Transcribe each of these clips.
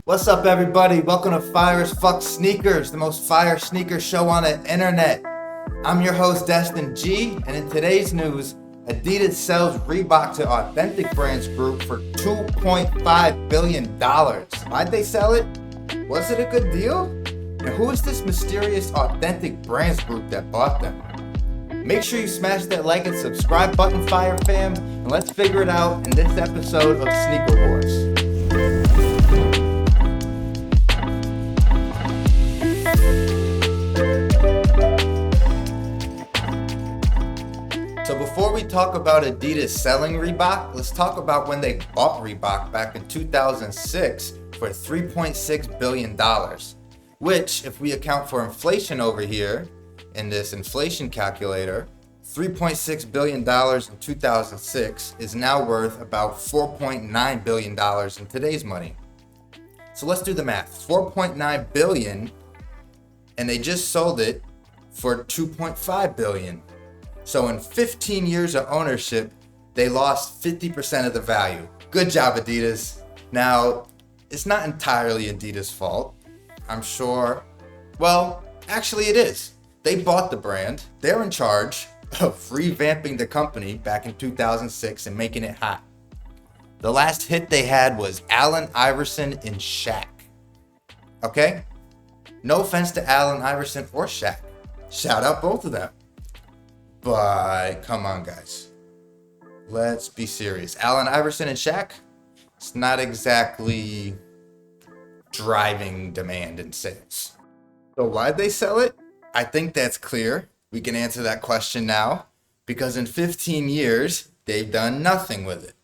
What's up, everybody? Welcome to Fire as Fuck Sneakers, the most fire sneaker show on the internet. I'm your host, Destin G, and in today's news, Adidas sells Reebok to Authentic Brands Group for $2.5 billion. Why'd they sell it? Was it a good deal? And who is this mysterious Authentic Brands Group that bought them? Make sure you smash that like and subscribe button, Fire Fam, and let's figure it out in this episode of Sneaker Wars. So before we talk about Adidas selling Reebok, let's talk about when they bought Reebok back in 2006 for $3.6 billion, which, if we account for inflation over here in this inflation calculator, $3.6 billion in 2006 is now worth about $4.9 billion in today's money. So let's do the math. $4.9 billion, and they just sold it for $2.5 billion. So in 15 years of ownership, they lost 50% of the value. Good job, Adidas. Now, it's not entirely Adidas' fault, I'm sure. Well, actually it is. They bought the brand. They're in charge of revamping the company back in 2006 and making it hot. The last hit they had was Allen Iverson and Shaq. Okay? No offense to Allen Iverson or Shaq. Shout out both of them. But come on, guys. Let's be serious. Allen Iverson and Shaq, it's not exactly driving demand in sales. So why'd they sell it? I think that's clear. We can answer that question now. Because in 15 years, they've done nothing with it.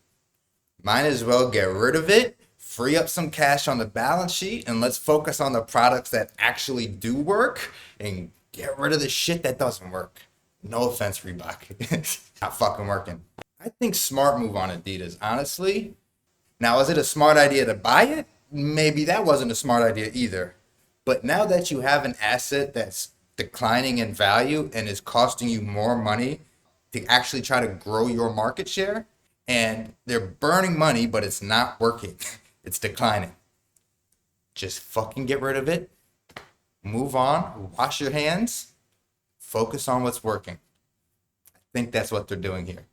Might as well get rid of it, free up some cash on the balance sheet, and let's focus on the products that actually do work and get rid of the shit that doesn't work. No offense, Reebok. It's not fucking working. I think smart move on Adidas, honestly. Now, is it a smart idea to buy it? Maybe that wasn't a smart idea either. But now that you have an asset that's declining in value and is costing you more money to actually try to grow your market share, and they're burning money, but it's not working. It's declining. Just fucking get rid of it. Move on. Wash your hands. Focus on what's working. I think that's what they're doing here.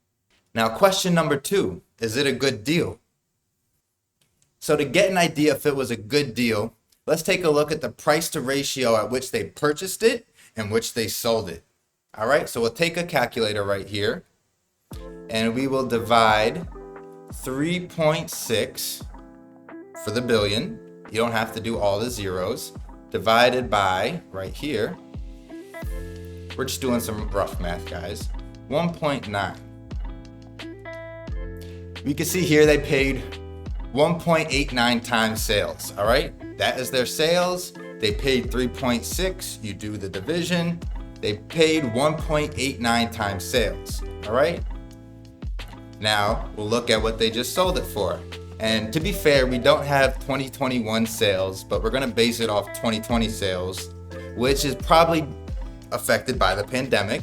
Now, question number 2, is it a good deal? So to get an idea if it was a good deal, let's take a look at the price to ratio at which they purchased it and which they sold it. All right, so we'll take a calculator right here and we will divide 3.6 for the billion. You don't have to do all the zeros. Divided by, right here, we're just doing some rough math, guys. 1.9. We can see here they paid 1.89 times sales, all right? That is their sales. They paid 3.6. You do the division. They paid 1.89 times sales, all right? Now, we'll look at what they just sold it for. And to be fair, we don't have 2021 sales, but we're gonna base it off 2020 sales, which is probably affected by the pandemic.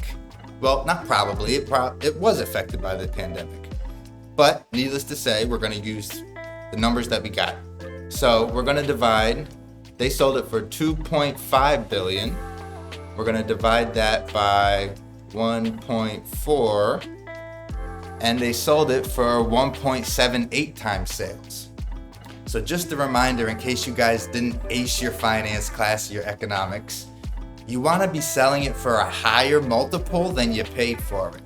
Well, not probably, it was affected by the pandemic. But needless to say, we're gonna use the numbers that we got. So we're gonna divide, they sold it for 2.5 billion. We're gonna divide that by 1.4, and they sold it for 1.78 times sales. So just a reminder, in case you guys didn't ace your finance class, your economics, you want to be selling it for a higher multiple than you paid for it.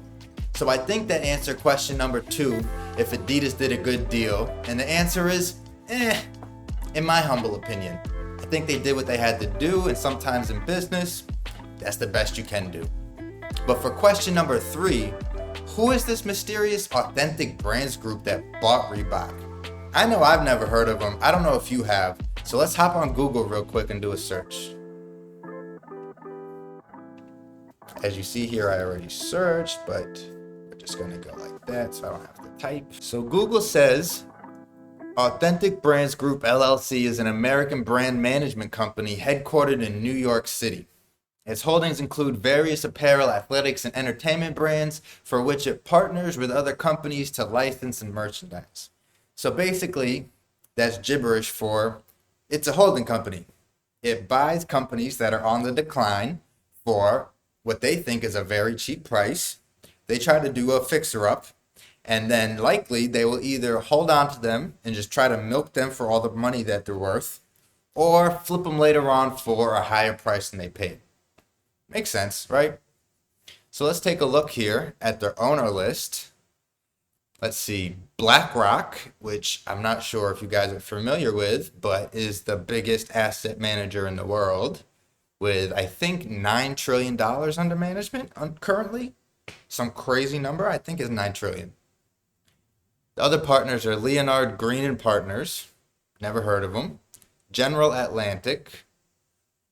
So I think that answered question number 2, if Adidas did a good deal. And the answer is, in my humble opinion. I think they did what they had to do, and sometimes in business, that's the best you can do. But for question number 3, who is this mysterious Authentic Brands Group that bought Reebok? I know I've never heard of them. I don't know if you have. So let's hop on Google real quick and do a search. As you see here, I already searched, but we're just gonna go like that so I don't have to type. So Google says, Authentic Brands Group LLC is an American brand management company headquartered in New York City. Its holdings include various apparel, athletics, and entertainment brands for which it partners with other companies to license and merchandise. So basically, that's gibberish for It's a holding company. It buys companies that are on the decline for what they think is a very cheap price. They try to do a fixer up, and then likely they will either hold on to them and just try to milk them for all the money that they're worth, or flip them later on for a higher price than they paid. Makes sense, right? So let's take a look here at their owner list. Let's see, BlackRock, which I'm not sure if you guys are familiar with, but is the biggest asset manager in the world with, I think, $9 trillion under management currently. Some crazy number, I think is 9 trillion. The other partners are Leonard Green and Partners, never heard of them, General Atlantic,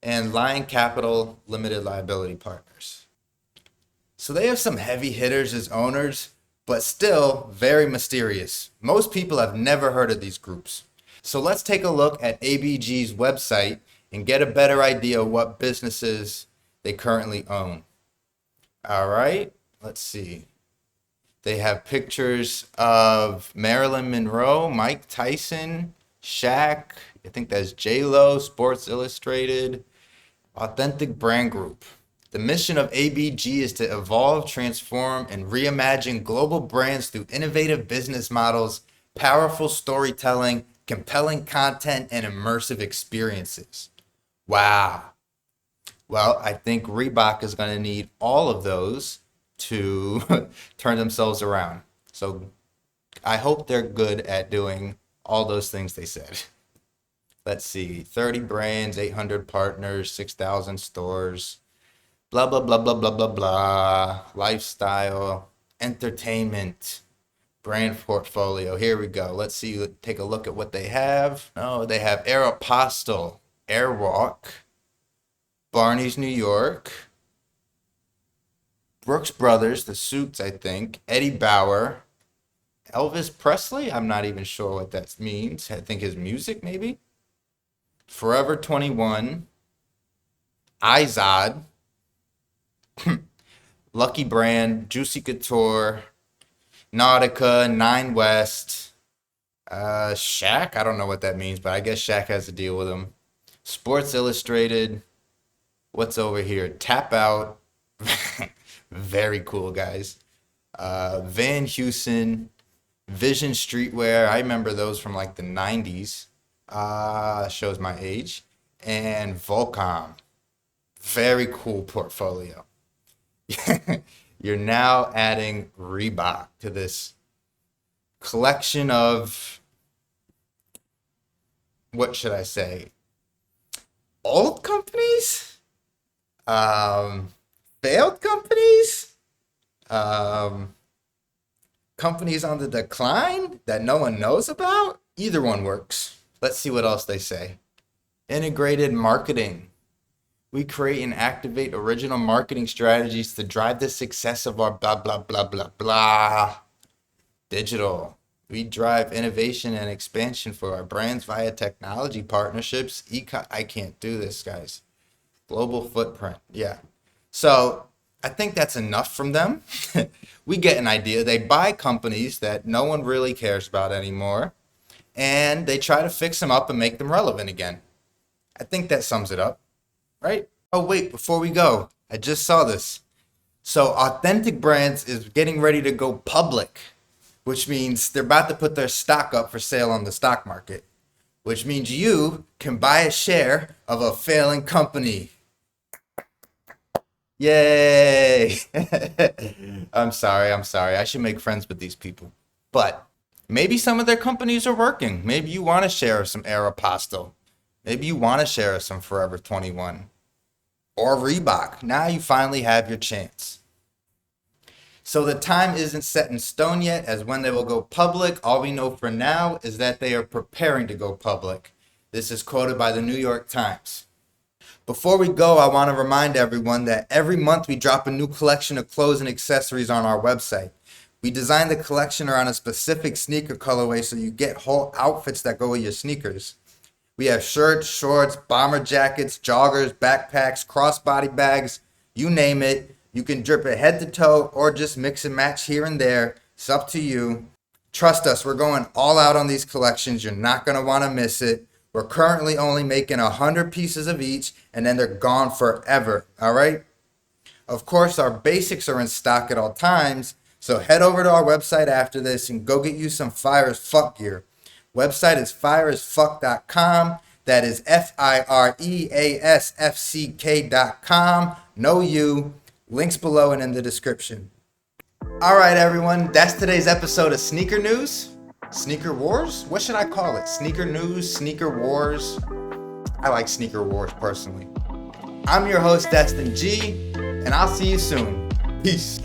and Lion Capital Limited Liability Partners. So they have some heavy hitters as owners, but still very mysterious. Most people have never heard of these groups. So let's take a look at ABG's website and get a better idea of what businesses they currently own. All right, let's see. They have pictures of Marilyn Monroe, Mike Tyson, Shaq, I think that's J-Lo, Sports Illustrated, Authentic Brand Group. The mission of ABG is to evolve, transform, and reimagine global brands through innovative business models, powerful storytelling, compelling content, and immersive experiences. Wow. Well, I think Reebok is going to need all of those to turn themselves around. So I hope they're good at doing all those things they said. Let's see, 30 brands, 800 partners, 6,000 stores. Blah, blah, blah, blah, blah, blah, blah. Lifestyle, entertainment, brand portfolio. Here we go. Let's see, take a look at what they have. Oh, they have Aeropostale, Airwalk, Barney's New York, Brooks Brothers, the suits, I think, Eddie Bauer, Elvis Presley. I'm not even sure what that means. I think his music, maybe. Forever 21, Izod, Lucky Brand, Juicy Couture, Nautica, Nine West, Shaq. I don't know what that means, but I guess Shaq has to deal with him. Sports Illustrated. What's over here? Tap Out. Very cool, guys. Van Heusen, Vision Streetwear. I remember those from like the 90s. Shows my age. And Volcom. Very cool portfolio. You're now adding Reebok to this collection of, what should I say, old companies? Failed companies? Companies on the decline that no one knows about? Either one works. Let's see what else they say. Integrated marketing. We create and activate original marketing strategies to drive the success of our blah, blah, blah, blah, blah. Digital. We drive innovation and expansion for our brands via technology partnerships. I can't do this, guys. Global footprint. Yeah. So I think that's enough from them. We get an idea. They buy companies that no one really cares about anymore, and they try to fix them up and make them relevant again. I think that sums it up. Right? Oh, wait, before we go, I just saw this. So Authentic Brands is getting ready to go public, which means they're about to put their stock up for sale on the stock market, which means you can buy a share of a failing company. Yay! I'm sorry. I should make friends with these people. But maybe some of their companies are working. Maybe you want to share some Aeropostale. Maybe you want to share some Forever 21 or Reebok. Now you finally have your chance. So the time isn't set in stone yet as when they will go public. All we know for now is that they are preparing to go public. This is quoted by the New York Times. Before we go, I want to remind everyone that every month we drop a new collection of clothes and accessories on our website. We designed the collection around a specific sneaker colorway so you get whole outfits that go with your sneakers. We have shirts, shorts, bomber jackets, joggers, backpacks, crossbody bags, you name it. You can drip it head to toe or just mix and match here and there. It's up to you. Trust us, we're going all out on these collections. You're not going to want to miss it. We're currently only making 100 pieces of each, and then they're gone forever, all right? Of course, our basics are in stock at all times, so head over to our website after this and go get you some fire as fuck gear. Website is fireasfuck.com. That is FIREASFCK.com. No U. Links below and in the description. All right, everyone. That's today's episode of Sneaker News. Sneaker Wars? What should I call it? Sneaker News? Sneaker Wars? I like Sneaker Wars personally. I'm your host, Destin G, and I'll see you soon. Peace.